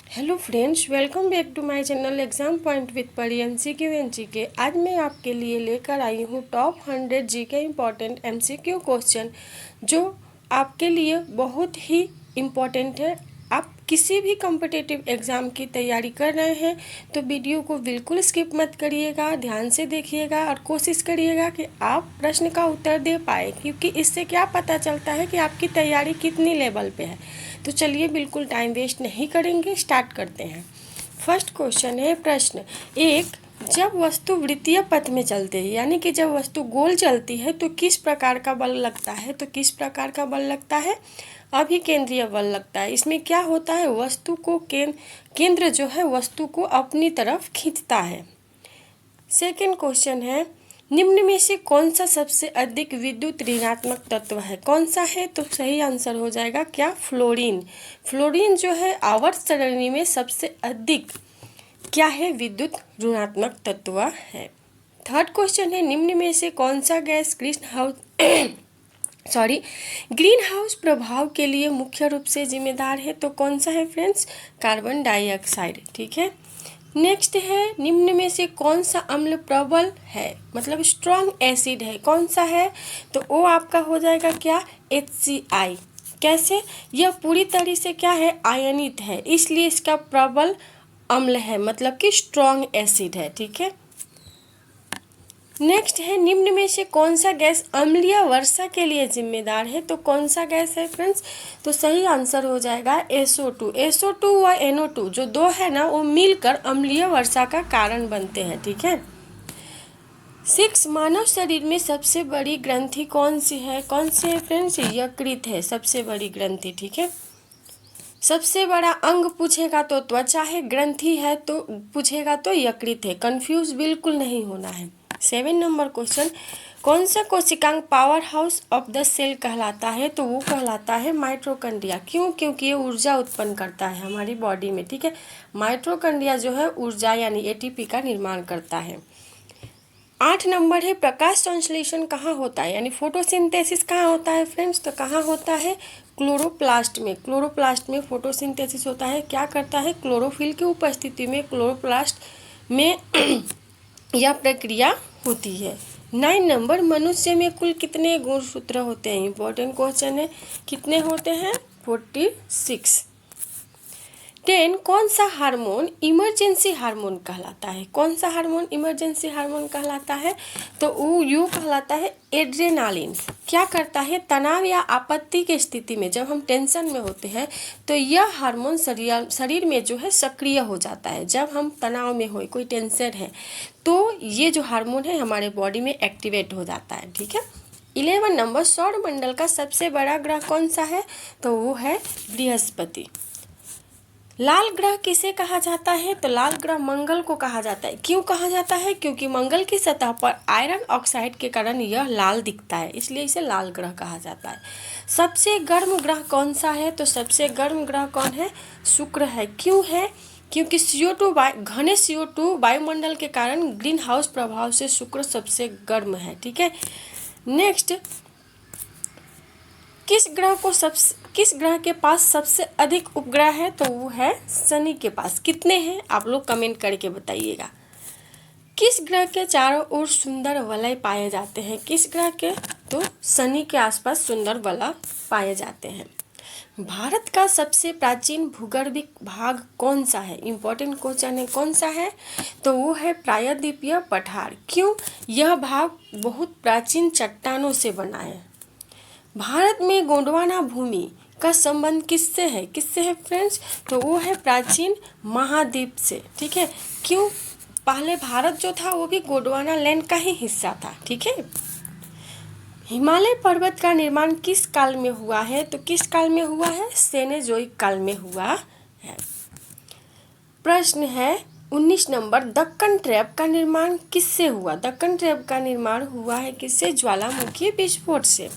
Hello friends, welcome back to my channel exam point with Pari MCQ and GK. आज मैं आपके लिए लेकर आई हूँ top 100 GK important MCQ question जो आपके लिए बहुत ही इम्पॉर्टेंट है। आप किसी भी कॉम्पिटिटिव एग्ज़ाम की तैयारी कर रहे हैं तो वीडियो को बिल्कुल स्किप मत करिएगा, ध्यान से देखिएगा और कोशिश करिएगा कि आप प्रश्न का उत्तर दे पाए, क्योंकि इससे क्या पता चलता है कि आपकी तैयारी कितनी लेवल पे है। तो चलिए बिल्कुल टाइम वेस्ट नहीं करेंगे, स्टार्ट करते हैं। फर्स्ट क्वेश्चन है प्रश्न एक, जब वस्तु वृत्तीय पथ में चलते हैं यानी कि जब वस्तु गोल चलती है तो किस प्रकार का बल लगता है। तो किस प्रकार का बल लगता है? अभिकेंद्रीय बल लगता है। इसमें क्या होता है, वस्तु को केंद्र जो है वस्तु को अपनी तरफ खींचता है। सेकेंड क्वेश्चन है, निम्न में से कौन सा सबसे अधिक विद्युत ऋणात्मक तत्व है? कौन सा है? तो सही आंसर हो जाएगा क्या? फ्लोरीन। फ्लोरीन जो है आवर्त सरणी में सबसे अधिक क्या है? विद्युत ऋणात्मक तत्व है। थर्ड क्वेश्चन है, निम्न में से कौन सा गैस ग्रीन हाउस प्रभाव के लिए मुख्य रूप से जिम्मेदार है? तो कौन सा है फ्रेंड्स? Carbon dioxide. ठीक है। नेक्स्ट है, निम्न में से कौन सा अम्ल प्रबल है, मतलब स्ट्रॉन्ग एसिड है? कौन सा है? तो वो आपका हो जाएगा क्या? HCl। कैसे? यह पूरी तरह से क्या है? आयनित है, इसलिए इसका प्रबल अम्ल है, मतलब कि स्ट्रॉन्ग एसिड है। ठीक है। नेक्स्ट है, निम्न में से कौन सा गैस अम्लीय वर्षा के लिए जिम्मेदार है? तो कौन सा गैस है फ्रेंड्स? तो सही आंसर हो जाएगा SO2। SO2 व NO2 जो दो है ना, वो मिलकर अम्लीय वर्षा का कारण बनते हैं। ठीक है। 6, मानव शरीर में सबसे बड़ी ग्रंथि कौन सी है? कौन सी है फ्रेंड्स? यकृत है सबसे बड़ी ग्रंथि। ठीक है। सबसे बड़ा अंग पूछेगा तो त्वचा है, ग्रंथि है तो पूछेगा तो यकृत है। कंफ्यूज बिल्कुल नहीं होना है। 7 नंबर क्वेश्चन, कौन सा कोशिकांग power house of the cell कहलाता है? तो वो कहलाता है माइटोकॉन्ड्रिया। क्यों? क्योंकि ये ऊर्जा उत्पन्न करता है हमारी बॉडी में। ठीक है। माइटोकॉन्ड्रिया जो है ऊर्जा यानी ATP का निर्माण करता है। 8 नंबर है, प्रकाश संश्लेषण कहाँ होता है, यानी फोटोसिंथेसिस कहाँ होता है फ्रेंड्स? तो कहाँ होता है? क्लोरोप्लास्ट में। क्लोरोप्लास्ट में फोटोसिंथेसिस होता है। क्या करता है? क्लोरोफिल की उपस्थिति में क्लोरोप्लास्ट में यह प्रक्रिया होती है। 9 नंबर, मनुष्य में कुल कितने गुणसूत्र होते हैं? इंपॉर्टेंट क्वेश्चन है। कितने होते हैं? 46। 10, कौन सा हार्मोन इमरजेंसी हार्मोन कहलाता है? कौन सा हार्मोन इमरजेंसी हार्मोन कहलाता है? तो वो यू कहलाता है एड्रेनालिन। क्या करता है? तनाव या आपत्ति की स्थिति में जब हम टेंशन में होते हैं तो यह हार्मोन शरीर में जो है सक्रिय हो जाता है। जब हम तनाव में हो, कोई टेंशन है, तो ये जो हार्मोन है हमारे बॉडी में एक्टिवेट हो जाता है। ठीक है। 11 नंबर, सौरमंडल का सबसे बड़ा ग्रह कौन सा है? तो वो है बृहस्पति। लाल ग्रह किसे कहा जाता है? तो लाल ग्रह मंगल को कहा जाता है। क्यों कहा जाता है? क्योंकि मंगल की सतह पर आयरन ऑक्साइड के कारण यह लाल दिखता है, इसलिए इसे लाल ग्रह कहा जाता है। सबसे गर्म ग्रह कौन सा है? तो सबसे गर्म ग्रह कौन है? शुक्र है। क्यों है? क्योंकि घने CO2 वायुमंडल के कारण ग्रीन हाउस प्रभाव से शुक्र सबसे गर्म है। ठीक है। नेक्स्ट, किस ग्रह के पास सबसे अधिक उपग्रह है? तो वो है शनि के पास। कितने हैं आप लोग कमेंट करके बताइएगा। किस ग्रह के चारों ओर सुंदर वलय पाए जाते हैं? किस ग्रह के? तो शनि के आसपास सुंदर वलय पाए जाते हैं। भारत का सबसे प्राचीन भूगर्भिक भाग कौन सा है? इंपॉर्टेंट क्वेश्चन है। कौन सा है? तो वो है प्रायद्वीपीय पठार। क्यों? यह भाग बहुत प्राचीन चट्टानों से बना है। भारत में गोंडवाना भूमि का संबंध किससे है? किससे है फ्रेंड्स? तो वो है प्राचीन महाद्वीप से। ठीक है। क्यों? पहले भारत जो था वो भी गोंडवाना लैंड का ही हिस्सा था। ठीक है। हिमालय पर्वत का निर्माण किस काल में हुआ है? तो किस काल में हुआ है? सेनेजोइक काल में हुआ है। प्रश्न है 19 नंबर, दक्कन ट्रैप का निर्माण किससे हुआ? दक्कन ट्रैप का निर्माण हुआ है किससे? ज्वालामुखी विस्फोट से।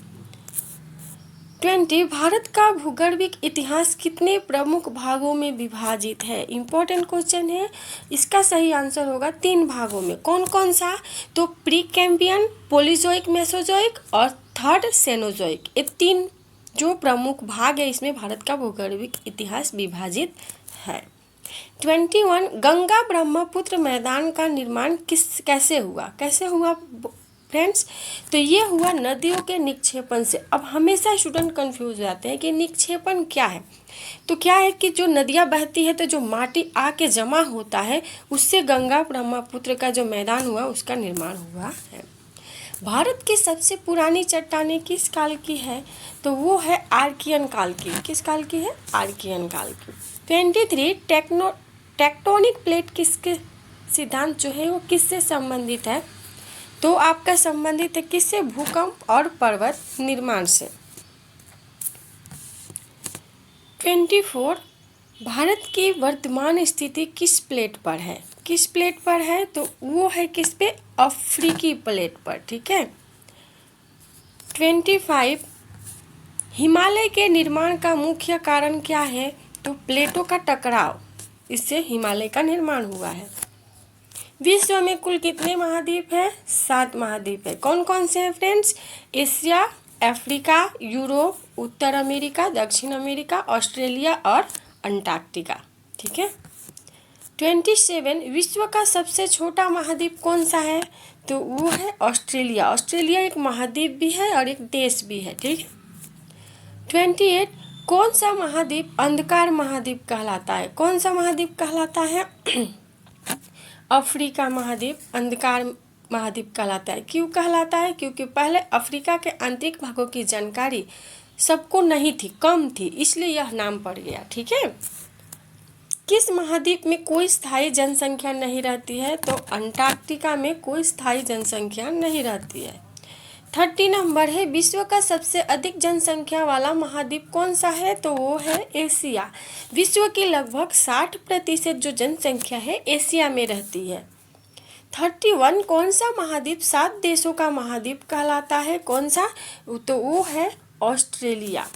20, भारत का भूगर्भिक इतिहास कितने प्रमुख भागों में विभाजित है? इंपॉर्टेंट क्वेश्चन है। इसका सही आंसर होगा 3 भागों में। कौन कौन सा? तो प्री कैम्बियन, पोलिजोइक, मेसोजोइक और थर्ड सेनोजोइक। ये 3 जो प्रमुख भाग है, इसमें भारत का भूगर्भिक इतिहास विभाजित है। 21 गंगा ब्रह्मपुत्र मैदान का निर्माण कैसे हुआ फ्रेंड्स? तो ये हुआ नदियों के निक्षेपण से। अब हमेशा स्टूडेंट कंफ्यूज हो जाते हैं कि निक्षेपण क्या है। तो क्या है कि जो नदियाँ बहती है तो जो माटी आके जमा होता है उससे गंगा ब्रह्मपुत्र का जो मैदान हुआ उसका निर्माण हुआ है। भारत की सबसे पुरानी चट्टानें किस काल की है? तो वो है आर्कियन काल की। किस काल की है? आर्कियन काल की। 23 टेक्टोनिक प्लेट किसके सिद्धांत जो है वो किससे संबंधित है? तो आपका संबंधित है किससे? भूकंप और पर्वत निर्माण से। 24 भारत की वर्तमान स्थिति किस प्लेट पर है? किस प्लेट पर है? तो वो है किस पे? अफ्रीकी प्लेट पर। ठीक है। 25 हिमालय के निर्माण का मुख्य कारण क्या है? तो प्लेटों का टकराव, इससे हिमालय का निर्माण हुआ है। विश्व में कुल कितने महाद्वीप हैं? 7 महाद्वीप है। कौन कौन से हैं फ्रेंड्स? एशिया, अफ्रीका, यूरोप, उत्तर अमेरिका, दक्षिण अमेरिका, ऑस्ट्रेलिया और अंटार्कटिका। ठीक है। 27 विश्व का सबसे छोटा महाद्वीप कौन सा है? तो वो है ऑस्ट्रेलिया। ऑस्ट्रेलिया एक महाद्वीप भी है और एक देश भी है। ठीक है। 28 कौन सा महाद्वीप अंधकार महाद्वीप कहलाता है? कौन सा महाद्वीप कहलाता है? अफ्रीका महाद्वीप अंधकार महाद्वीप कहलाता है। क्यों कहलाता है? क्योंकि पहले अफ्रीका के आंतरिक भागों की जानकारी सबको नहीं थी, कम थी, इसलिए यह नाम पड़ गया। ठीक है। किस महाद्वीप में कोई स्थायी जनसंख्या नहीं रहती है? तो अंटार्कटिका में कोई स्थायी जनसंख्या नहीं रहती है। 30 नंबर है विश्व का सबसे अधिक जनसंख्या वाला महाद्वीप कौन सा है? तो वो है एशिया। विश्व की लगभग 60% जो जनसंख्या है एशिया में रहती है। 31 कौन सा महाद्वीप 7 देशों का महाद्वीप कहलाता है? कौन सा? तो वो है ऑस्ट्रेलिया।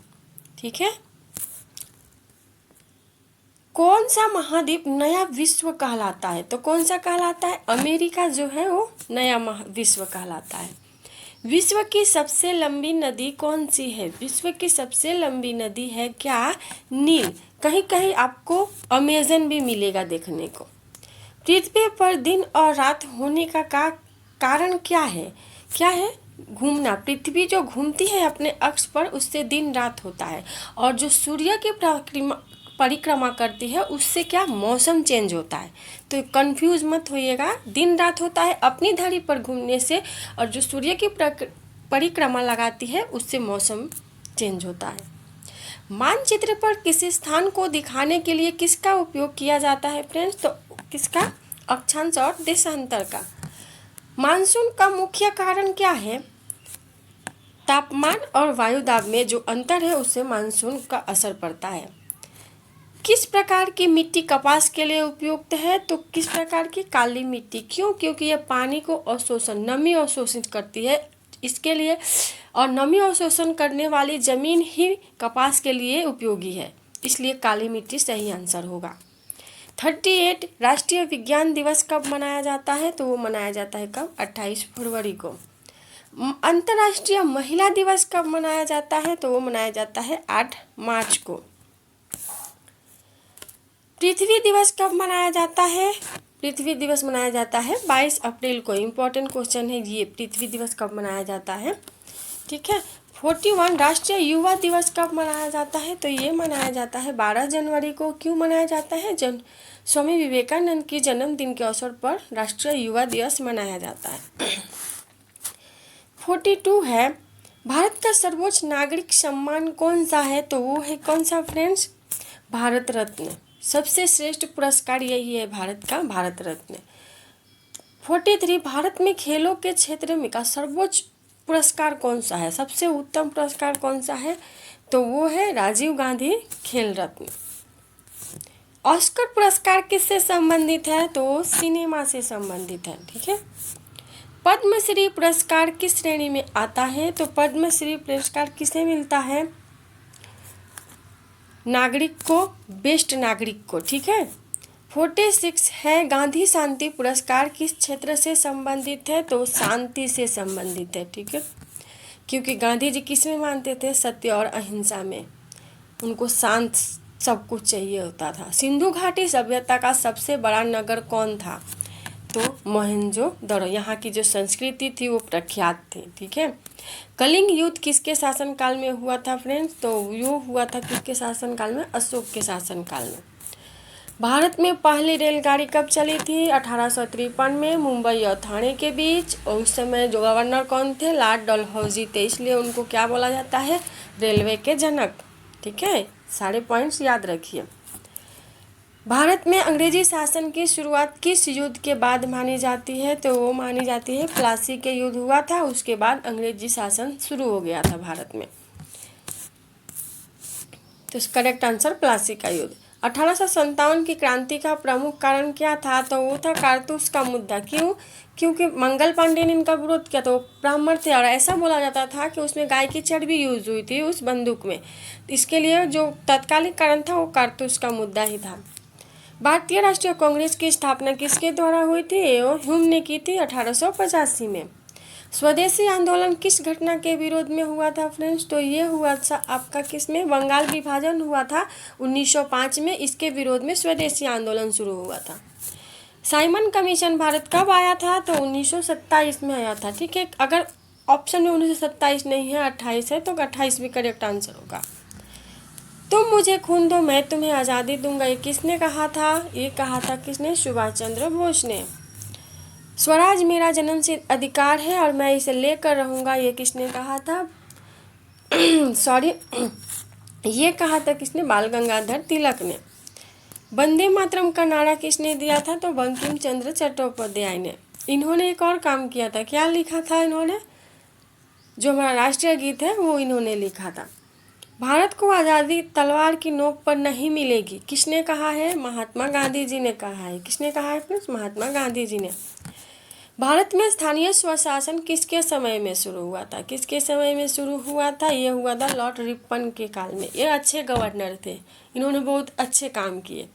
ठीक है। कौन सा महाद्वीप नया विश्व कहलाता है? तो कौन सा कहलाता है? अमेरिका जो है वो नया विश्व कहलाता है। विश्व की सबसे लंबी नदी कौन सी है? विश्व की सबसे लंबी नदी है क्या? नील। कहीं कहीं आपको अमेजन भी मिलेगा देखने को। पृथ्वी पर दिन और रात होने का कारण क्या है? क्या है? घूमना। पृथ्वी जो घूमती है अपने अक्ष पर उससे दिन रात होता है, और जो सूर्य की परिक्रमा करती है उससे क्या? मौसम चेंज होता है। तो कंफ्यूज मत होइएगा, दिन रात होता है अपनी धरी पर घूमने से, और जो सूर्य की परिक्रमा लगाती है उससे मौसम चेंज होता है। मानचित्र पर किसी स्थान को दिखाने के लिए किसका उपयोग किया जाता है फ्रेंड्स? तो किसका? अक्षांश और देशांतर का। मानसून का मुख्य कारण क्या है? तापमान और वायु दाब में जो अंतर है उससे मानसून का असर पड़ता है। किस प्रकार की मिट्टी कपास के लिए उपयुक्त है? तो किस प्रकार की? काली मिट्टी। क्यों? क्योंकि यह पानी को अवशोषण, नमी अवशोषित करती है, इसके लिए, और नमी अवशोषण करने वाली जमीन ही कपास के लिए उपयोगी है, इसलिए काली मिट्टी सही आंसर होगा। 38 राष्ट्रीय विज्ञान दिवस कब मनाया जाता है? तो वो मनाया जाता है कब? 28 फरवरी को। अंतर्राष्ट्रीय महिला दिवस कब मनाया जाता है? तो वो मनाया जाता है 8 मार्च को। पृथ्वी दिवस कब मनाया जाता है? पृथ्वी दिवस मनाया जाता है 22 अप्रैल को। इम्पोर्टेंट क्वेश्चन है ये, पृथ्वी दिवस कब मनाया जाता है। ठीक है। 41 राष्ट्रीय युवा दिवस कब मनाया जाता है? तो ये मनाया जाता है 12 जनवरी को। क्यों मनाया जाता है? स्वामी विवेकानंद की जन्मदिन के अवसर पर राष्ट्रीय युवा दिवस मनाया जाता है। 42 है भारत का सर्वोच्च नागरिक सम्मान कौन सा है? तो वो है कौन सा फ्रेंड्स? भारत रत्न। सबसे श्रेष्ठ पुरस्कार यही है भारत का, भारत रत्न। 43 भारत में खेलों के क्षेत्र में का सर्वोच्च पुरस्कार कौन सा है? सबसे उत्तम पुरस्कार कौन सा है? तो वो है राजीव गांधी खेल रत्न। ऑस्कर पुरस्कार किससे संबंधित है? तो सिनेमा से संबंधित है। ठीक है। पद्मश्री पुरस्कार किस श्रेणी में आता है? तो पद्मश्री पुरस्कार किसे मिलता है? नागरिक को, बेस्ट नागरिक को। ठीक है। 46 है गांधी शांति पुरस्कार किस क्षेत्र से संबंधित है? तो शांति से संबंधित है। ठीक है। क्योंकि गांधी जी किस में मानते थे? सत्य और अहिंसा में। उनको शांत सब कुछ चाहिए होता था। सिंधु घाटी सभ्यता का सबसे बड़ा नगर कौन था? तो मोहनजोदड़ो। यहाँ की जो संस्कृति थी वो प्रख्यात थी। ठीक है। कलिंग युद्ध किसके शासनकाल में हुआ था फ्रेंड्स? तो यो हुआ था किसके शासनकाल में? अशोक के शासनकाल में। भारत में पहली रेलगाड़ी कब चली थी? 1853 में मुंबई और ठाणे के बीच। और उस समय जो गवर्नर कौन थे? लॉर्ड डलहौजी थे, इसलिए उनको क्या बोला जाता है? रेलवे के जनक। ठीक है, सारे पॉइंट्स याद रखिए। भारत में अंग्रेजी शासन की शुरुआत किस युद्ध के बाद मानी जाती है? तो वो मानी जाती है प्लासी के युद्ध हुआ था, उसके बाद अंग्रेजी शासन शुरू हो गया था भारत में। तो करेक्ट आंसर प्लासी का युद्ध। 1857 की क्रांति का प्रमुख कारण क्या था? तो वो था कारतूस का मुद्दा। क्यों? क्योंकि मंगल पांडे ने इनका विरोध किया। तो ब्राह्मण थे और ऐसा बोला जाता था कि उसमें गाय की चर्बी यूज हुई थी उस बंदूक में। इसके लिए जो तत्कालिक कारण था वो कारतूस का मुद्दा ही था। भारतीय राष्ट्रीय कांग्रेस की स्थापना किसके द्वारा हुई थी? ह्यूम ने की थी 1885 में। स्वदेशी आंदोलन किस घटना के विरोध में हुआ था फ्रेंड्स? तो ये हुआ था आपका किसमें? बंगाल विभाजन हुआ था 1905 में। इसके विरोध में स्वदेशी आंदोलन शुरू हुआ था। साइमन कमीशन भारत कब आया था? तो 1927 में आया था। ठीक है, अगर ऑप्शन में 1927 नहीं है, 28 है, तो 28 भी करेक्ट आंसर होगा। तुम मुझे खून दो मैं तुम्हें आज़ादी दूंगा, ये किसने कहा था? ये कहा था किसने? सुभाष चंद्र बोस ने। स्वराज मेरा जन्मसिद्ध अधिकार है और मैं इसे लेकर रहूंगा, ये किसने कहा था? सॉरी ये कहा था किसने? बाल गंगाधर तिलक ने। वंदे मातरम का नारा किसने दिया था? तो बंकिम चंद्र चट्टोपाध्याय ने। इन्होंने एक और काम किया था। क्या लिखा था इन्होंने? जो हमारा राष्ट्रीय गीत है वो इन्होंने लिखा था। भारत को आज़ादी तलवार की नोक पर नहीं मिलेगी, किसने कहा है? महात्मा गांधी जी ने कहा है। किसने कहा है फ्रेंड्स? महात्मा गांधी जी ने। भारत में स्थानीय स्वशासन किसके समय में शुरू हुआ था? किसके समय में शुरू हुआ था? ये हुआ था लॉर्ड रिपन के काल में। ये अच्छे गवर्नर थे, इन्होंने बहुत अच्छे काम किए।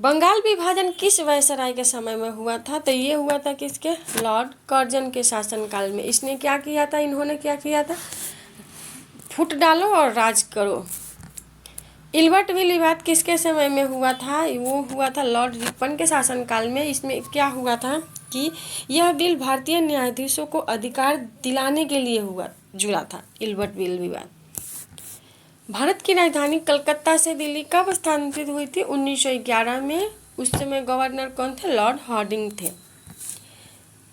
बंगाल विभाजन किस वायसराय के समय में हुआ था? तो ये हुआ था किसके? लॉर्ड कर्जन के शासनकाल में। इसने क्या किया था? इन्होंने क्या किया था? फुट डालो और राज करो। इल्बर्ट विल विवाद किसके समय में हुआ था? वो हुआ था लॉर्ड रिपन के शासनकाल में। इसमें क्या हुआ था कि यह बिल भारतीय न्यायाधीशों को अधिकार दिलाने के लिए जुड़ा था, इल्बर्ट विल विवाद। भारत की राजधानी कलकत्ता से दिल्ली कब स्थानांतरित हुई थी? 1911 में। उस समय गवर्नर कौन थे? लॉर्ड हार्डिंग थे।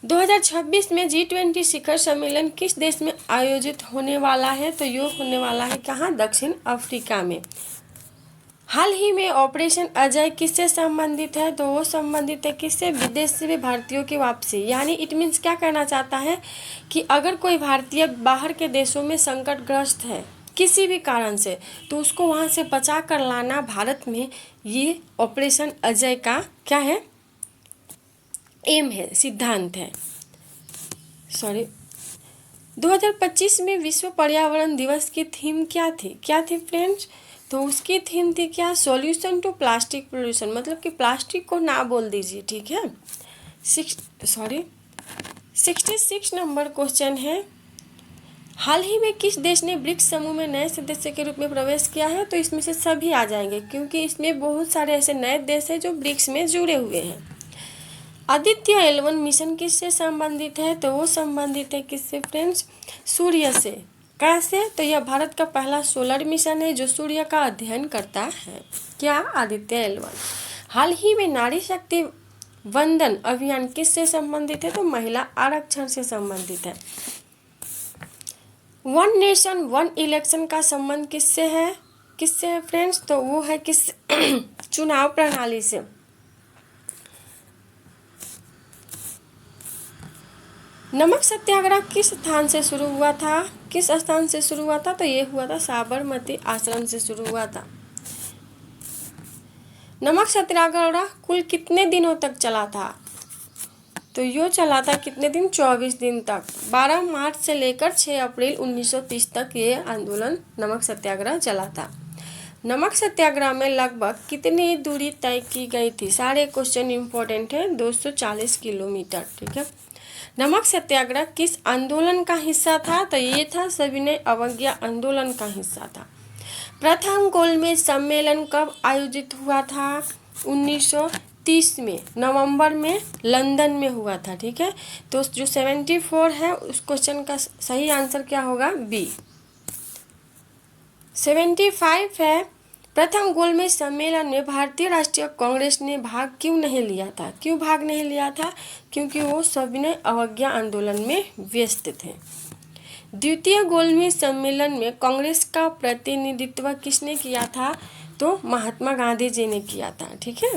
2026 में G20 शिखर सम्मेलन किस देश में आयोजित होने वाला है? तो ये होने वाला है कहाँ? दक्षिण अफ्रीका में। हाल ही में ऑपरेशन अजय किससे संबंधित है? तो वो संबंधित है किससे? विदेश से भी भारतीयों की वापसी। यानी इट मीन्स क्या कहना चाहता है कि अगर कोई भारतीय बाहर के देशों में संकटग्रस्त है किसी भी कारण से, तो उसको वहाँ से बचा कर लाना भारत में, ये ऑपरेशन अजय का क्या है? एम है, सिद्धांत है। सॉरी 2025 में विश्व पर्यावरण दिवस की थीम क्या थी? क्या थी फ्रेंड्स? तो उसकी थीम थी क्या? सॉल्यूशन टू प्लास्टिक पोल्यूशन, मतलब कि प्लास्टिक को ना बोल दीजिए। ठीक है। 66 नंबर क्वेश्चन है। हाल ही में किस देश ने ब्रिक्स समूह में नए सदस्य के रूप में प्रवेश किया है? तो इसमें से सभी आ जाएंगे, क्योंकि इसमें बहुत सारे ऐसे नए देश हैं जो ब्रिक्स में जुड़े हुए हैं। आदित्य L1 मिशन किससे संबंधित है? तो वो संबंधित है किससे फ्रेंड्स? सूर्य से। कैसे? तो यह भारत का पहला सोलर मिशन है जो सूर्य का अध्ययन करता है। क्या? आदित्य L1। हाल ही में नारी शक्ति वंदन अभियान किससे संबंधित है? तो महिला आरक्षण से संबंधित है। वन नेशन वन इलेक्शन का संबंध किससे है? किससे है फ्रेंड्स? तो वो है किस चुनाव प्रणाली से। नमक सत्याग्रह किस स्थान से शुरू हुआ था? किस स्थान से शुरू हुआ था? तो ये हुआ था साबरमती आश्रम से शुरू हुआ था। नमक सत्याग्रह कुल कितने दिनों तक चला था? तो यो चला था कितने दिन? 24 दिन तक। 12 मार्च से लेकर 6 अप्रैल 1930 तक ये आंदोलन नमक सत्याग्रह चला था। नमक सत्याग्रह में लगभग कितनी दूरी तय की गई थी? सारे क्वेश्चन इंपॉर्टेंट है। 240 किलोमीटर। ठीक है। नमक सत्याग्रह किस आंदोलन का हिस्सा था? तो ये था सविनय अवज्ञा आंदोलन का हिस्सा था। प्रथम गोलमेज सम्मेलन कब आयोजित हुआ था? 1930 में नवंबर में लंदन में हुआ था। ठीक है, तो जो 74 है उस क्वेश्चन का सही आंसर क्या होगा? बी। 75 है, प्रथम गोलमेज सम्मेलन में भारतीय राष्ट्रीय कांग्रेस ने भाग क्यों नहीं लिया था? क्यों भाग नहीं लिया था? क्योंकि वो सविनय अवज्ञा आंदोलन में व्यस्त थे। द्वितीय गोलमेज सम्मेलन में कांग्रेस का प्रतिनिधित्व किसने किया था? तो महात्मा गांधी जी ने किया था। ठीक है,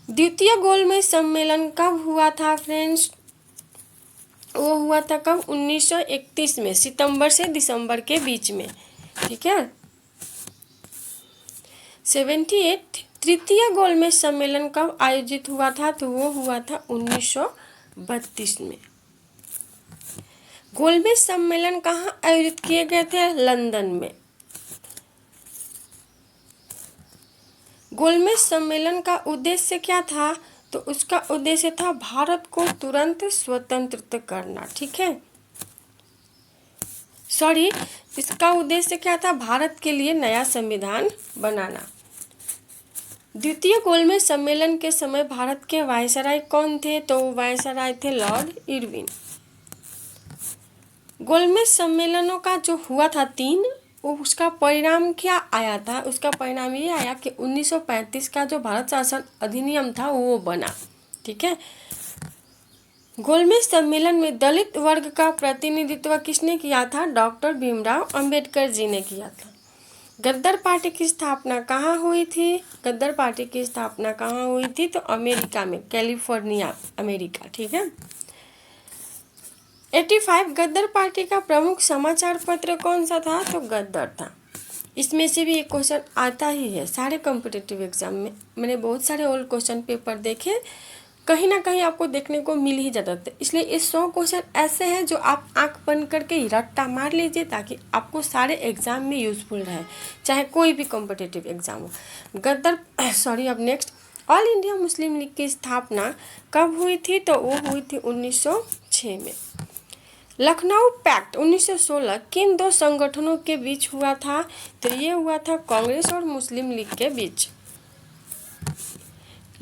द्वितीय गोलमेज सम्मेलन कब हुआ था फ्रेंड्स? वो हुआ था कब? 1931 में, सितंबर से दिसंबर के बीच में। ठीक है, 78 तृतीय गोलमेज सम्मेलन कब आयोजित हुआ था? तो वो हुआ था 1932 में। गोलमेज सम्मेलन कहाँ आयोजित किए गए थे? लंदन में। गोलमेज सम्मेलन का उद्देश्य क्या था? तो उसका उद्देश्य था भारत को तुरंत स्वतंत्र करना। ठीक है, सॉरी, इसका उद्देश्य क्या था? भारत के लिए नया संविधान बनाना। द्वितीय गोलमेज सम्मेलन के समय भारत के वायसराय कौन थे? तो वायसराय थे लॉर्ड इरविन। गोलमेज सम्मेलनों का जो हुआ था 3, उसका परिणाम क्या आया था? उसका परिणाम ये आया कि 1935 का जो भारत शासन अधिनियम था वो बना। ठीक है, गोलमेज सम्मेलन में दलित वर्ग का प्रतिनिधित्व किसने किया था? डॉक्टर भीमराव अंबेडकर जी ने किया था। गद्दर पार्टी की स्थापना कहाँ हुई थी? गद्दर पार्टी की स्थापना कहाँ हुई थी? तो अमेरिका में, कैलिफोर्निया, अमेरिका। ठीक है, 85 गद्दर पार्टी का प्रमुख समाचार पत्र कौन सा था? तो गद्दर था। इसमें से भी एक क्वेश्चन आता ही है सारे कॉम्पिटिटिव एग्जाम में। मैंने बहुत सारे ओल्ड क्वेश्चन पेपर देखे, कहीं ना कहीं आपको देखने को मिल ही जाता है। इसलिए ये 100 क्वेश्चन ऐसे हैं जो आप आंख बंद करके ही रट्टा मार लीजिए ताकि आपको सारे एग्जाम में यूजफुल रहे, चाहे कोई भी कॉम्पिटिटिव एग्जाम हो। गद्दर सॉरी अब next, all India Muslim league की स्थापना कब हुई थी? तो वो हुई थी 1906 में। लखनऊ पैक्ट 1916 किन 2 संगठनों के बीच हुआ था? तो ये हुआ था कांग्रेस और मुस्लिम लीग के बीच।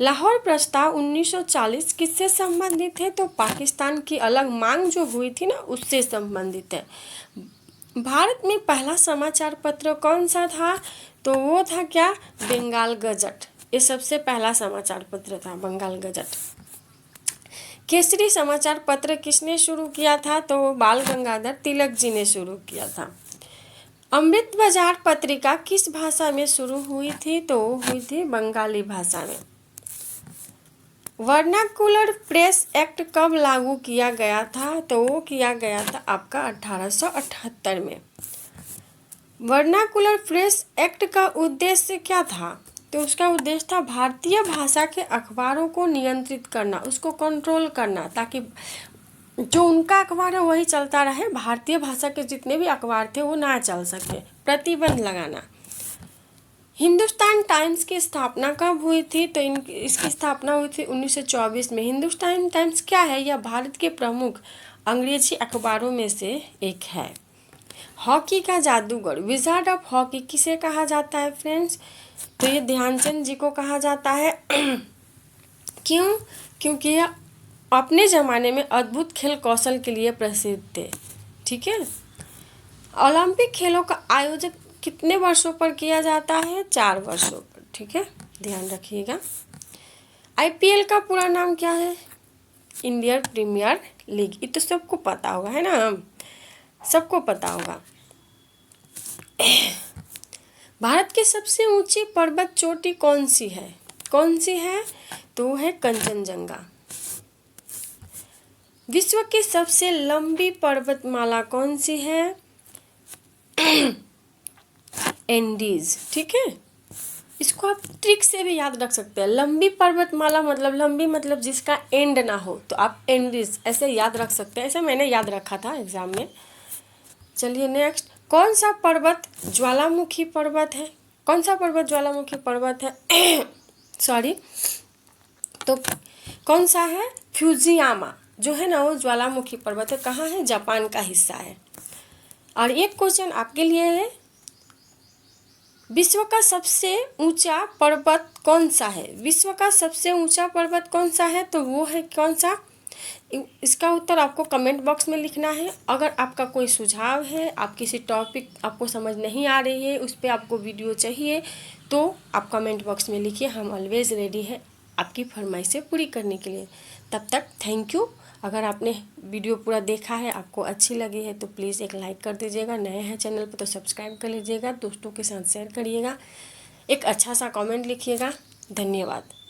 लाहौर प्रस्ताव 1940 किससे संबंधित है? तो पाकिस्तान की अलग मांग जो हुई थी ना, उससे संबंधित है। भारत में पहला समाचार पत्र कौन सा था? तो वो था क्या? बंगाल गजट। ये सबसे पहला समाचार पत्र था, बंगाल गजट। केसरी समाचार पत्र किसने शुरू किया था? तो बाल गंगाधर तिलक जी ने शुरू किया था। अमृत बाजार पत्रिका किस भाषा में शुरू हुई थी? तो हुई थी बंगाली भाषा में। वर्नाकुलर प्रेस एक्ट कब लागू किया गया था? तो वो किया गया था आपका 1878 में। वर्नाकुलर प्रेस एक्ट का उद्देश्य क्या था? तो उसका उद्देश्य था भारतीय भाषा के अखबारों को नियंत्रित करना, उसको कंट्रोल करना, ताकि जो उनका अखबार है वही चलता रहे, भारतीय भाषा के जितने भी अखबार थे वो ना चल सके, प्रतिबंध लगाना। हिंदुस्तान टाइम्स की स्थापना कब हुई थी? तो इसकी स्थापना हुई थी 1924 में। हिंदुस्तान टाइम्स क्या है? यह भारत के प्रमुख अंग्रेजी अखबारों में से एक है। हॉकी का जादूगर, विजार्ड ऑफ हॉकी किसे कहा जाता है फ्रेंड्स? तो ये ध्यानचंद जी को कहा जाता है। क्यों? क्योंकि यह अपने ज़माने में अद्भुत खेल कौशल के लिए प्रसिद्ध थे। ठीक है, ओलंपिक खेलों का आयोजन कितने वर्षों पर किया जाता है? 4 वर्षों पर। ठीक है, ध्यान रखिएगा। आईपीएल का पूरा नाम क्या है? Indian Premier League. ये तो सबको पता होगा, है ना, सबको पता होगा। भारत की सबसे ऊंची पर्वत चोटी कौन सी है? कौन सी है? तो है कंचनजंगा। विश्व की सबसे लंबी पर्वतमाला कौन सी है? एंडीज। ठीक है, इसको आप ट्रिक से भी याद रख सकते हैं। लंबी पर्वतमाला मतलब, लंबी मतलब जिसका एंड ना हो, तो आप एंडीज ऐसे याद रख सकते हैं। ऐसे मैंने याद रखा था एग्जाम में। चलिए नेक्स्ट, कौन सा पर्वत ज्वालामुखी पर्वत है? कौन सा पर्वत ज्वालामुखी पर्वत है? सॉरी, तो कौन सा है? फ्यूजियामा जो है ना, वो ज्वालामुखी पर्वत है। कहाँ है? जापान का हिस्सा है। और एक क्वेश्चन आपके लिए है, विश्व का सबसे ऊंचा पर्वत कौन सा है? विश्व का सबसे ऊंचा पर्वत कौन सा है? तो वो है कौन सा? इसका उत्तर आपको कमेंट बॉक्स में लिखना है। अगर आपका कोई सुझाव है, आप किसी टॉपिक आपको समझ नहीं आ रही है, उस पर आपको वीडियो चाहिए, तो आप कमेंट बॉक्स में लिखिए। हम ऑलवेज़ रेडी है आपकी फरमाइशें पूरी करने के लिए। तब तक थैंक यू। अगर आपने वीडियो पूरा देखा है, आपको अच्छी लगी है, तो प्लीज़ एक लाइक कर दीजिएगा। नए हैं चैनल पर तो सब्सक्राइब कर लीजिएगा, दोस्तों के साथ शेयर करिएगा, एक अच्छा सा कमेंट लिखिएगा। धन्यवाद।